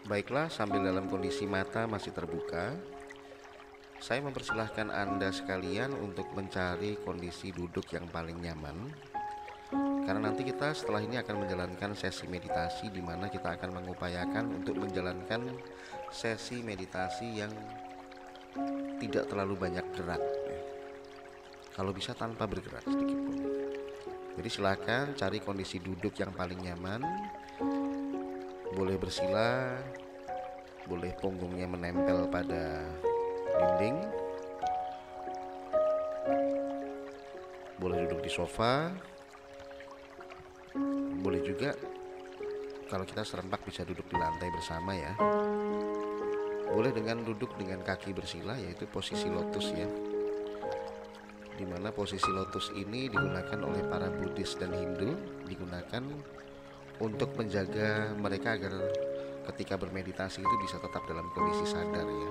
Baiklah, sambil dalam kondisi mata masih terbuka, saya mempersilahkan Anda sekalian untuk mencari kondisi duduk yang paling nyaman. Karena nanti kita setelah ini akan menjalankan sesi meditasi, di mana kita akan mengupayakan untuk menjalankan sesi meditasi yang tidak terlalu banyak gerak, kalau bisa tanpa bergerak sedikit pun. Jadi silakan cari kondisi duduk yang paling nyaman. Boleh bersila, boleh punggungnya menempel pada dinding, boleh duduk di sofa, boleh juga kalau kita serempak bisa duduk di lantai bersama ya. Boleh dengan duduk dengan kaki bersila, yaitu posisi lotus ya, dimana posisi lotus ini digunakan oleh para Buddhis dan Hindu, digunakan untuk menjaga mereka agar ketika bermeditasi itu bisa tetap dalam kondisi sadar ya.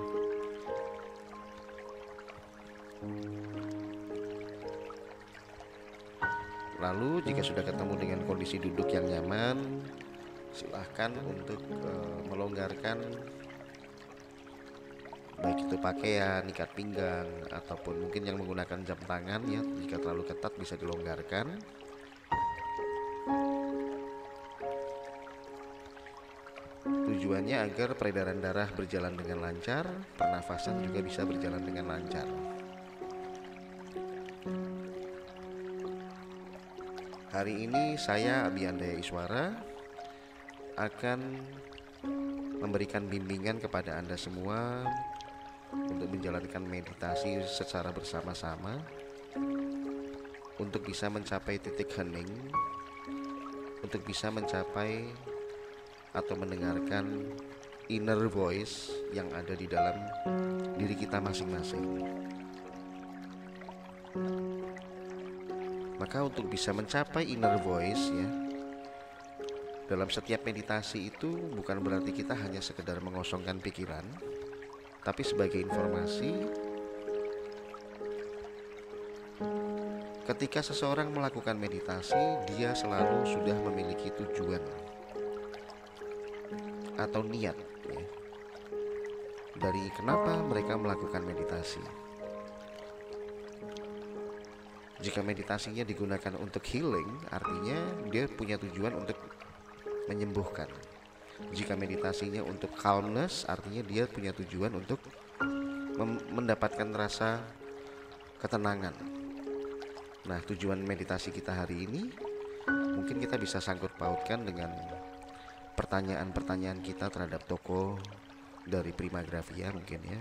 Lalu jika sudah ketemu dengan kondisi duduk yang nyaman, silahkan untuk melonggarkan baik itu pakaian, ikat pinggang, ataupun mungkin yang menggunakan jam tangan ya, jika terlalu ketat bisa dilonggarkan. Tujuannya agar peredaran darah berjalan dengan lancar, pernafasan juga bisa berjalan dengan lancar. Hari ini saya Abi Andaya Iswara akan memberikan bimbingan kepada Anda semua untuk menjalankan meditasi secara bersama-sama untuk bisa mencapai titik hening, untuk bisa mencapai atau mendengarkan inner voice yang ada di dalam diri kita masing-masing. Maka untuk bisa mencapai inner voice ya, dalam setiap meditasi itu bukan berarti kita hanya sekedar mengosongkan pikiran, tapi sebagai informasi, ketika seseorang melakukan meditasi, dia selalu sudah memiliki tujuan atau niat ya, dari kenapa mereka melakukan meditasi. Jika meditasinya digunakan untuk healing, artinya dia punya tujuan untuk menyembuhkan. Jika meditasinya untuk calmness, artinya dia punya tujuan untuk mendapatkan rasa ketenangan. Nah, tujuan meditasi kita hari ini mungkin kita bisa sangkut pautkan dengan pertanyaan-pertanyaan kita terhadap tokoh dari Prima Grafia mungkin ya.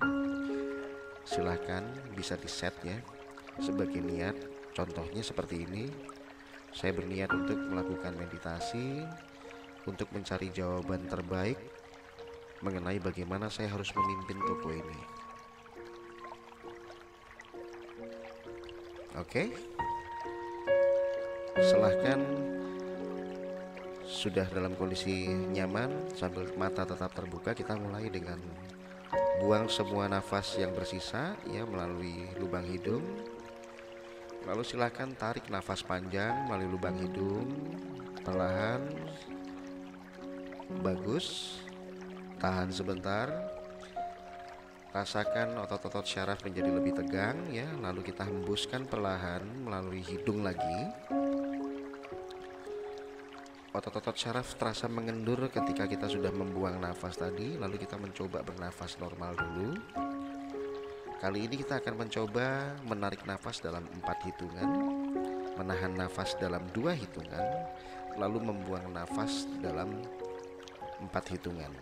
Silahkan bisa di set ya sebagai niat. Contohnya seperti ini, saya berniat untuk melakukan meditasi untuk mencari jawaban terbaik mengenai bagaimana saya harus memimpin toko ini. Oke, silahkan sudah dalam kondisi nyaman sambil mata tetap terbuka, kita mulai dengan buang semua nafas yang bersisa ya melalui lubang hidung. Lalu silahkan tarik nafas panjang melalui lubang hidung perlahan. Bagus. Tahan sebentar. Rasakan otot-otot syaraf menjadi lebih tegang ya. Lalu kita hembuskan perlahan melalui hidung lagi. Otot-otot syaraf terasa mengendur ketika kita sudah membuang nafas tadi. Lalu kita mencoba bernafas normal dulu. Kali ini kita akan mencoba menarik nafas dalam 4 hitungan, menahan nafas dalam 2 hitungan, lalu membuang nafas dalam 4 hitungan.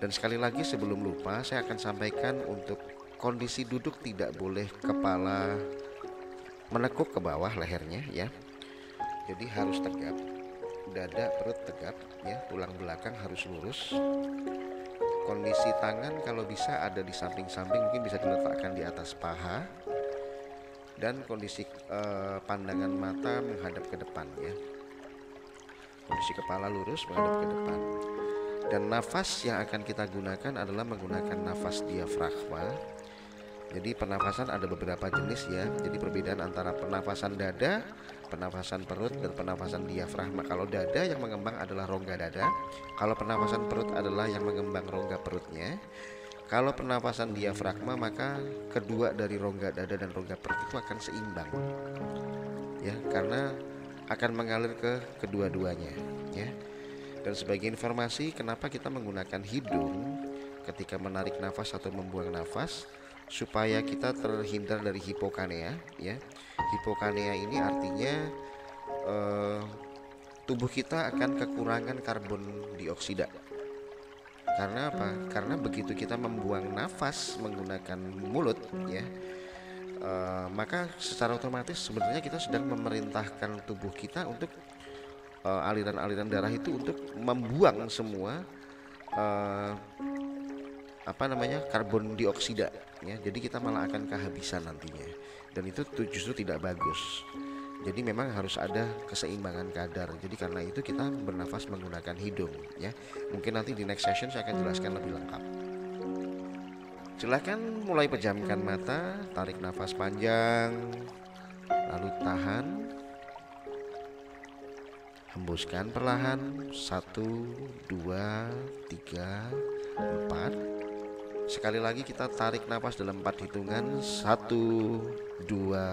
Dan sekali lagi sebelum lupa, saya akan sampaikan untuk kondisi duduk tidak boleh kepala menekuk ke bawah lehernya ya. Jadi harus tegap, dada perut tegap ya, tulang belakang harus lurus. Kondisi tangan kalau bisa ada di samping-samping, mungkin bisa diletakkan di atas paha. Dan kondisi pandangan mata menghadap ke depan ya. Kondisi kepala lurus menghadap ke depan. Dan nafas yang akan kita gunakan adalah menggunakan nafas diafragma. Jadi pernafasan ada beberapa jenis ya. Jadi perbedaan antara pernafasan dada, pernafasan perut, dan pernafasan diafragma. Kalau dada yang mengembang adalah rongga dada. Kalau pernafasan perut adalah yang mengembang rongga perutnya. Kalau pernafasan diafragma maka kedua dari rongga dada dan rongga perut itu akan seimbang. Ya, karena akan mengalir ke kedua-duanya ya. Dan sebagai informasi kenapa kita menggunakan hidung ketika menarik nafas atau membuang nafas, supaya kita terhindar dari hipokanea ya. Hipokanea ini artinya tubuh kita akan kekurangan karbon dioksida. Karena apa? Karena begitu kita membuang nafas menggunakan mulut ya, maka secara otomatis sebenarnya kita sedang memerintahkan tubuh kita untuk aliran-aliran darah itu untuk membuang semua karbon dioksida ya. Jadi kita malah akan kehabisan nantinya, dan itu justru tidak bagus. Jadi memang harus ada keseimbangan kadar. Jadi karena itu kita bernafas menggunakan hidung ya. Mungkin nanti di next session saya akan jelaskan lebih lengkap. Silahkan mulai pejamkan mata, tarik nafas panjang, lalu tahan, hembuskan perlahan. 1, 2, 3, 4. Sekali lagi kita tarik nafas dalam 4 hitungan. 1, 2,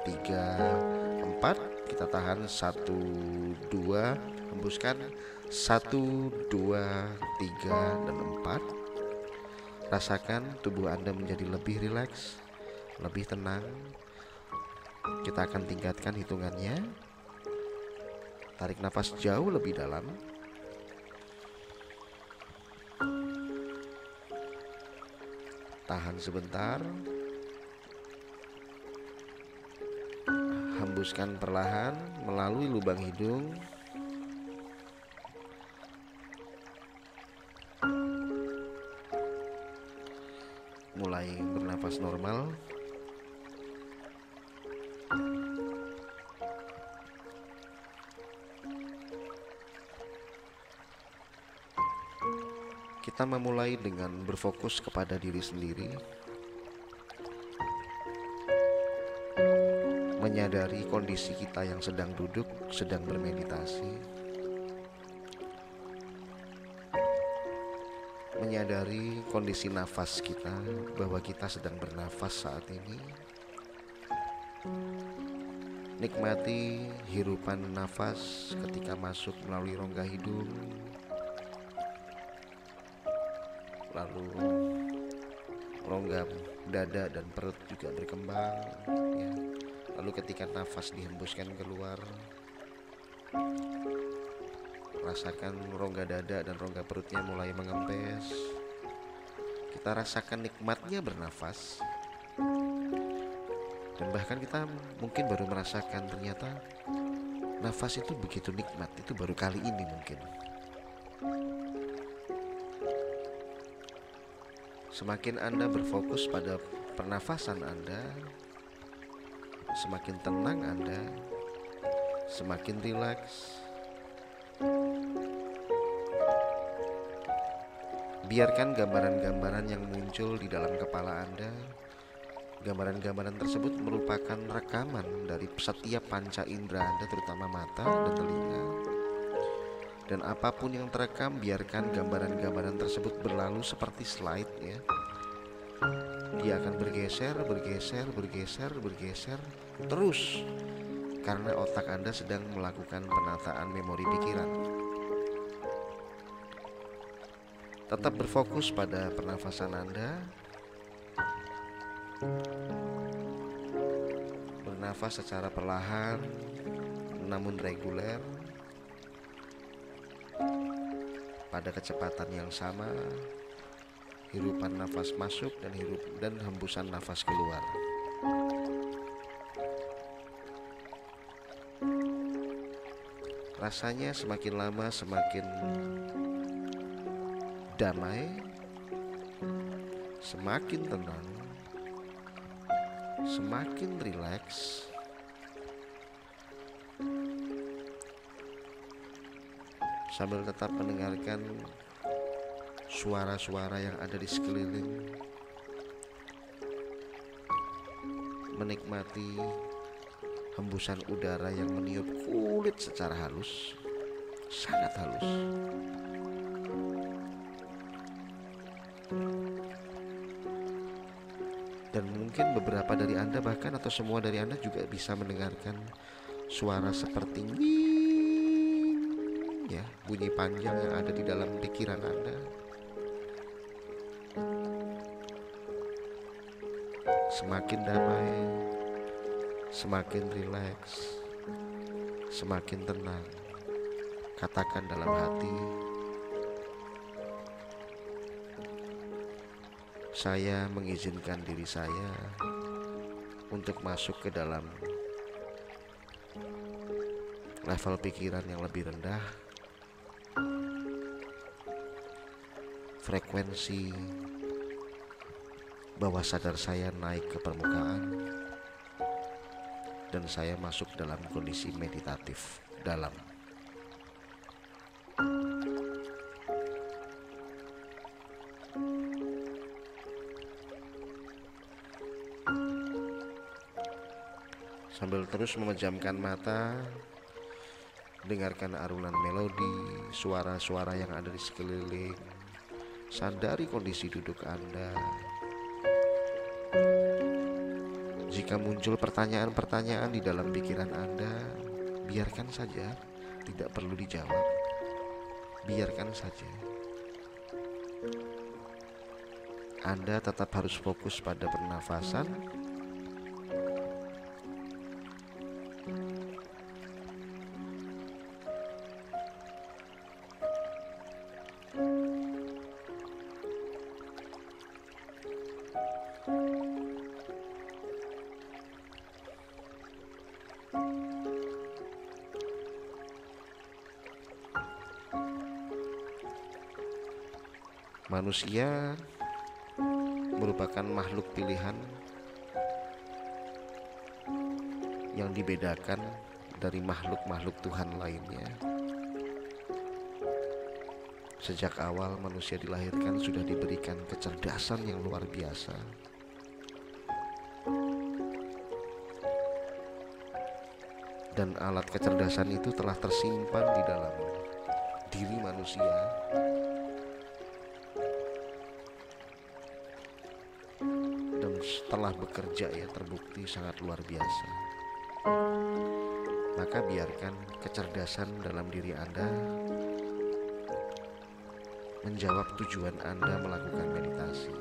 3, 4. Kita tahan. 1, 2. Hembuskan. 1, 2, 3, dan 4. Rasakan tubuh Anda menjadi lebih rileks, lebih tenang. Kita akan tingkatkan hitungannya. Tarik nafas jauh lebih dalam. Tahan sebentar. Hembuskan perlahan melalui lubang hidung. Mulai bernafas normal. Kita memulai dengan berfokus kepada diri sendiri, menyadari kondisi kita yang sedang duduk, sedang bermeditasi, menyadari kondisi nafas kita, bahwa kita sedang bernafas saat ini. Nikmati hirupan nafas ketika masuk melalui rongga hidung, lalu rongga dada dan perut juga berkembang ya. Lalu ketika nafas dihembuskan keluar, rasakan rongga dada dan rongga perutnya mulai mengempes. Kita rasakan nikmatnya bernafas. Dan bahkan kita mungkin baru merasakan ternyata nafas itu begitu nikmat, itu baru kali ini mungkin. Semakin Anda berfokus pada pernafasan Anda, semakin tenang Anda, semakin rileks. Biarkan gambaran-gambaran yang muncul di dalam kepala Anda. Gambaran-gambaran tersebut merupakan rekaman dari setiap panca indera Anda, terutama mata dan telinga. Dan apapun yang terekam, biarkan gambaran-gambaran tersebut berlalu seperti slide ya. Dia akan bergeser, bergeser, bergeser, bergeser terus, karena otak Anda sedang melakukan penataan memori pikiran. Tetap berfokus pada pernafasan Anda. Bernafas secara perlahan namun reguler, pada kecepatan yang sama. Hirupan nafas masuk dan hembusan nafas keluar. Rasanya semakin lama semakin damai, semakin tenang, semakin rileks. Sambil tetap mendengarkan suara-suara yang ada di sekeliling. menikmati hembusan udara yang meniup kulit secara halus, sangat halus. Dan mungkin beberapa dari Anda bahkan atau semua dari Anda juga bisa mendengarkan suara seperti wing, ya, bunyi panjang yang ada di dalam pikiran Anda. Semakin damai, semakin rileks, semakin tenang. Katakan dalam hati, saya mengizinkan diri saya untuk masuk ke dalam level pikiran yang lebih rendah, frekuensi bawah sadar saya naik ke permukaan, dan saya masuk dalam kondisi meditatif dalam. Sambil terus memejamkan mata, dengarkan alunan melodi, suara-suara yang ada di sekeliling. Sadari kondisi duduk Anda. Jika muncul pertanyaan-pertanyaan di dalam pikiran Anda, biarkan saja, tidak perlu dijawab. Biarkan saja. Anda tetap harus fokus pada pernafasan. Manusia merupakan makhluk pilihan yang dibedakan dari makhluk-makhluk Tuhan lainnya. Sejak awal manusia dilahirkan sudah diberikan kecerdasan yang luar biasa. Dan alat kecerdasan itu telah tersimpan di dalam diri manusia. Dan setelah bekerja, ya, terbukti sangat luar biasa. Maka biarkan kecerdasan dalam diri Anda menjawab tujuan Anda melakukan meditasi.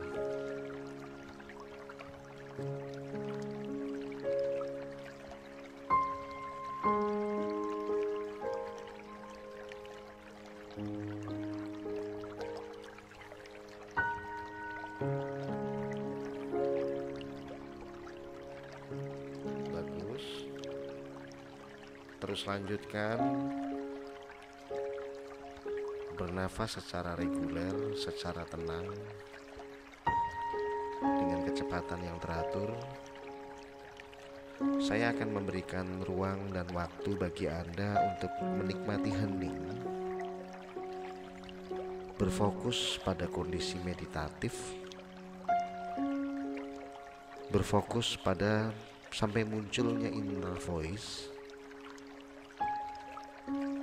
Bagus. Terus lanjutkan bernafas secara reguler, secara tenang, dengan kecepatan yang teratur. Saya akan memberikan ruang dan waktu bagi Anda untuk menikmati hening, berfokus pada kondisi meditatif, berfokus pada sampai munculnya inner voice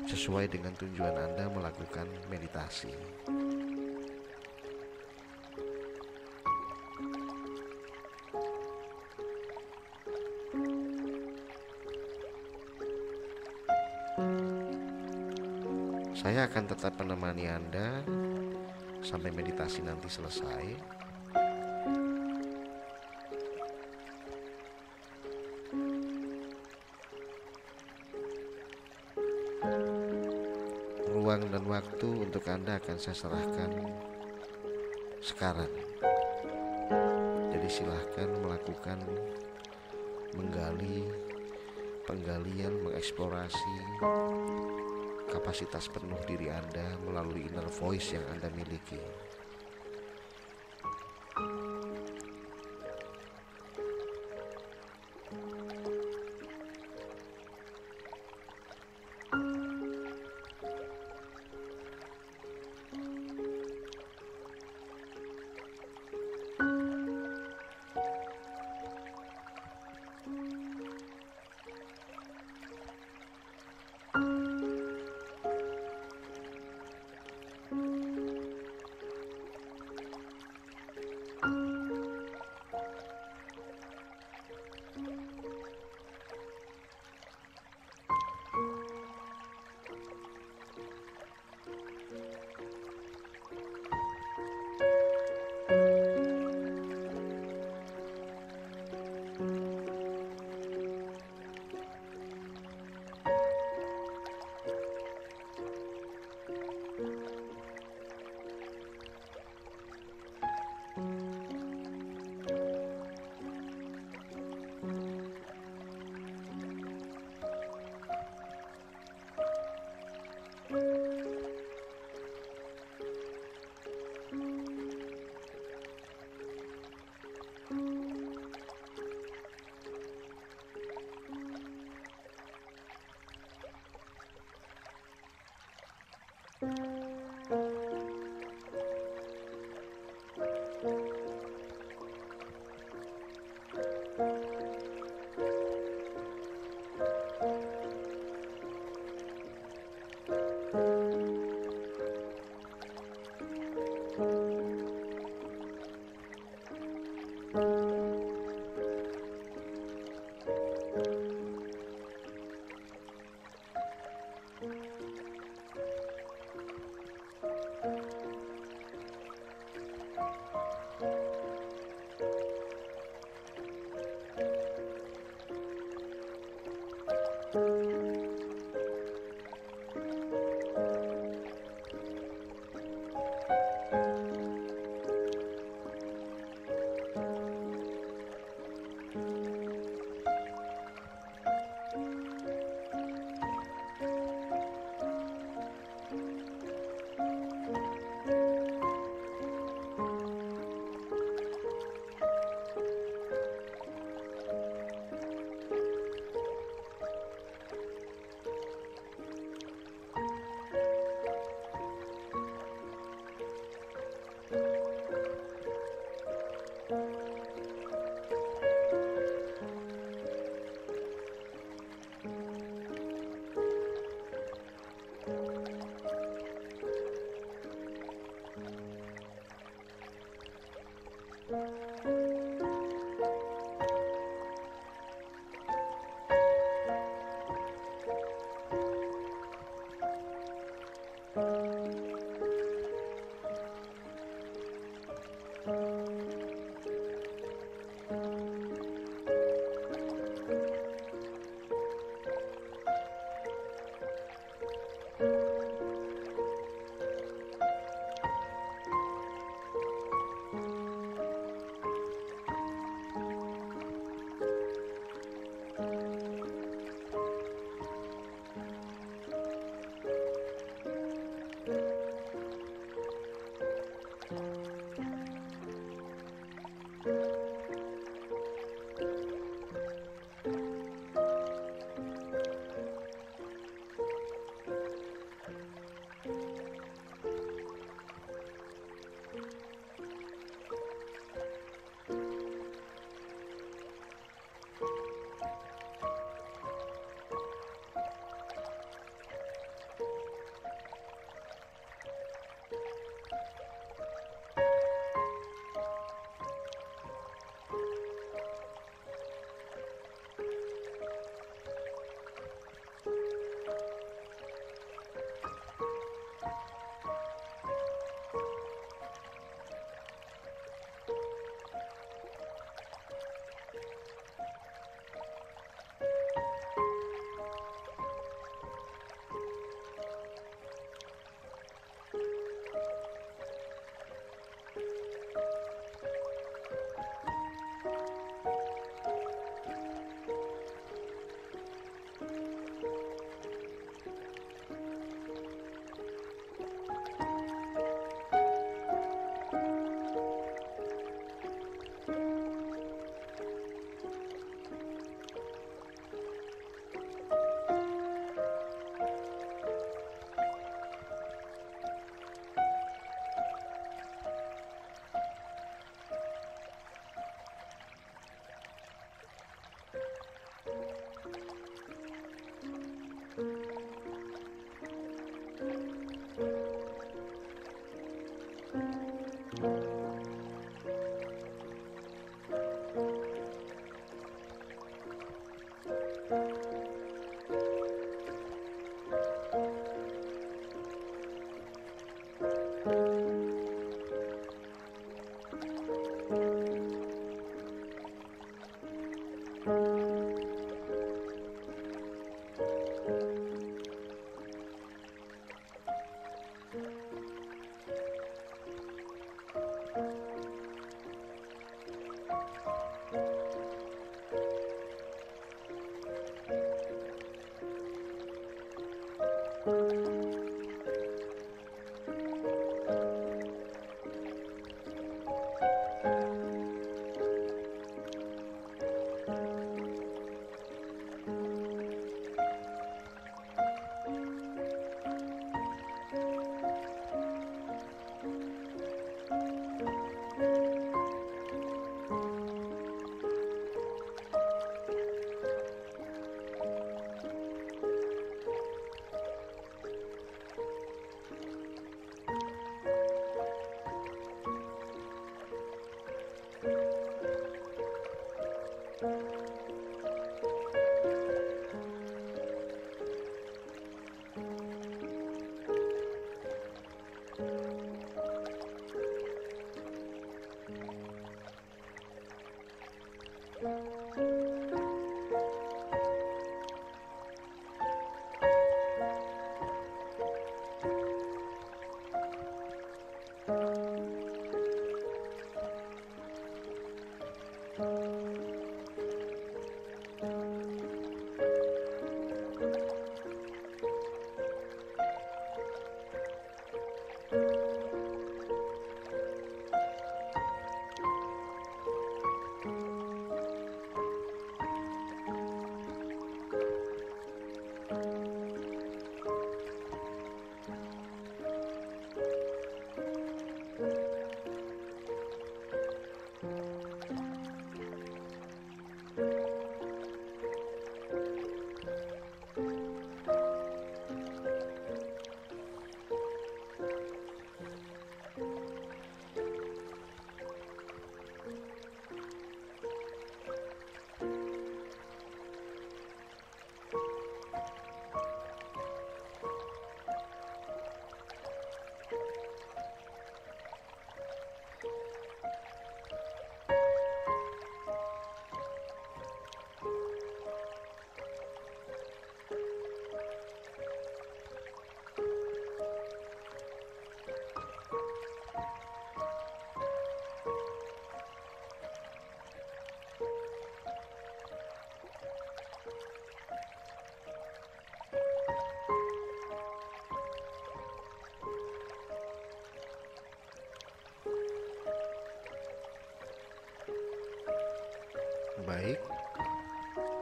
sesuai dengan tujuan Anda melakukan meditasi. Saya akan tetap menemani Anda sampai meditasi nanti selesai. Ruang dan waktu untuk Anda akan saya serahkan sekarang. Jadi silahkan melakukan penggalian, mengeksplorasi kapasitas penuh diri Anda melalui inner voice yang Anda miliki.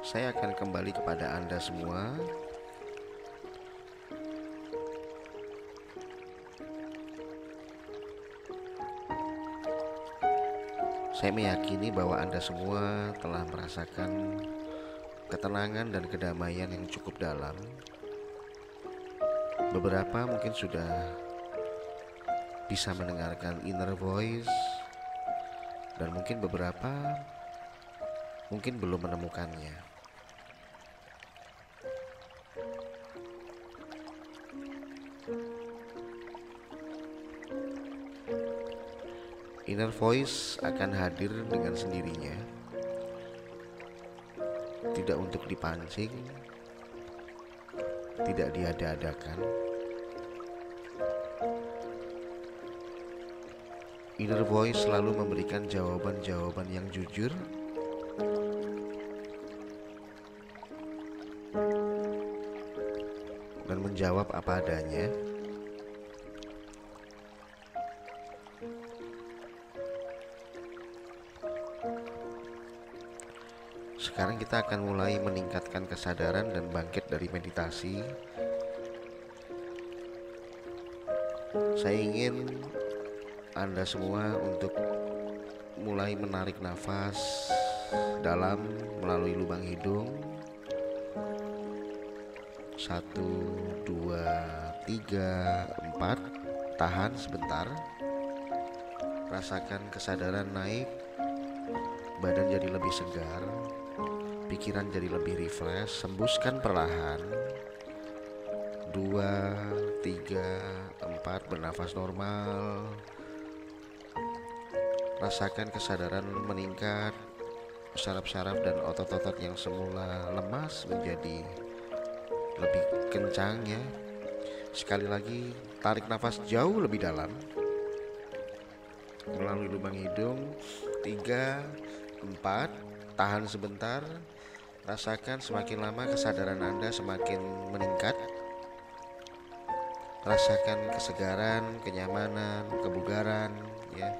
Saya akan kembali kepada Anda semua. Saya meyakini bahwa Anda semua telah merasakan ketenangan dan kedamaian yang cukup dalam. Beberapa mungkin sudah bisa mendengarkan inner voice, dan mungkin beberapa mungkin belum menemukannya. Inner voice akan hadir dengan sendirinya, tidak untuk dipancing, tidak diada-adakan. Inner voice selalu memberikan jawaban-jawaban yang jujur, dan menjawab apa adanya. Sekarang kita akan mulai meningkatkan kesadaran dan bangkit dari meditasi. Saya ingin Anda semua untuk mulai menarik nafas dalam melalui lubang hidung. 1, 2, 3, 4. Tahan sebentar. Rasakan kesadaran naik, badan jadi lebih segar, pikiran jadi lebih refresh. Hembuskan perlahan. 2, 3, 4. Bernafas normal. Rasakan kesadaran meningkat. Saraf-saraf dan otot-otot yang semula lemas menjadi lebih kencang ya. Sekali lagi, tarik nafas jauh lebih dalam melalui lubang hidung. 3, 4. Tahan sebentar. Rasakan semakin lama kesadaran Anda semakin meningkat. Rasakan kesegaran, kenyamanan, kebugaran ya.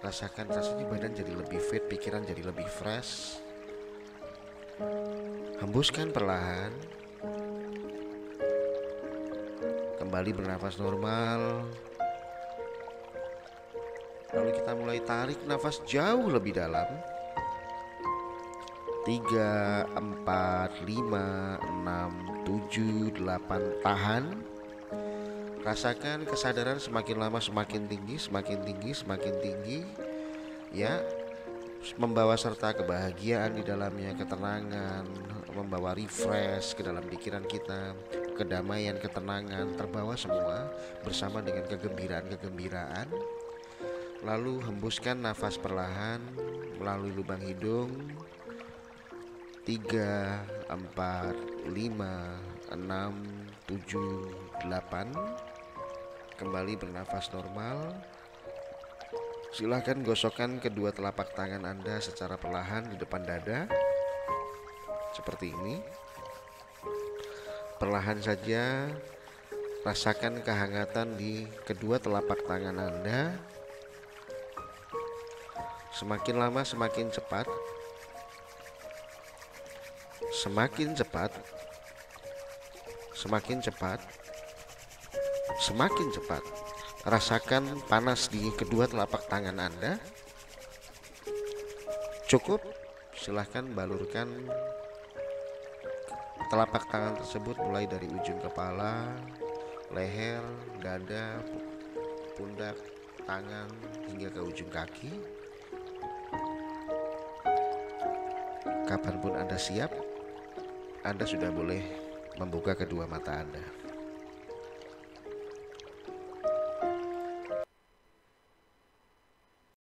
Rasakan rasanya badan jadi lebih fit, pikiran jadi lebih fresh. Hembuskan perlahan. Kembali bernafas normal. Lalu kita mulai tarik nafas jauh lebih dalam. 3, 4, 5, 6, 7, 8. Tahan. Rasakan kesadaran semakin lama semakin tinggi, semakin tinggi, semakin tinggi ya. Membawa serta kebahagiaan di dalamnya, ketenangan, membawa refresh ke dalam pikiran kita, kedamaian, ketenangan, terbawa semua bersama dengan kegembiraan. Lalu hembuskan nafas perlahan melalui lubang hidung. 3, 4, 5, 6, 7, 8. Kembali bernafas normal. Silahkan gosokkan kedua telapak tangan Anda secara perlahan di depan dada. Seperti ini. Perlahan saja rasakan kehangatan di kedua telapak tangan Anda. Semakin lama semakin cepat. Semakin cepat. Semakin cepat. Semakin cepat. Rasakan panas di kedua telapak tangan Anda. Cukup. Silahkan balurkan telapak tangan tersebut mulai dari ujung kepala, leher, dada, pundak, tangan hingga ke ujung kaki. Kapanpun Anda siap, Anda sudah boleh membuka kedua mata Anda.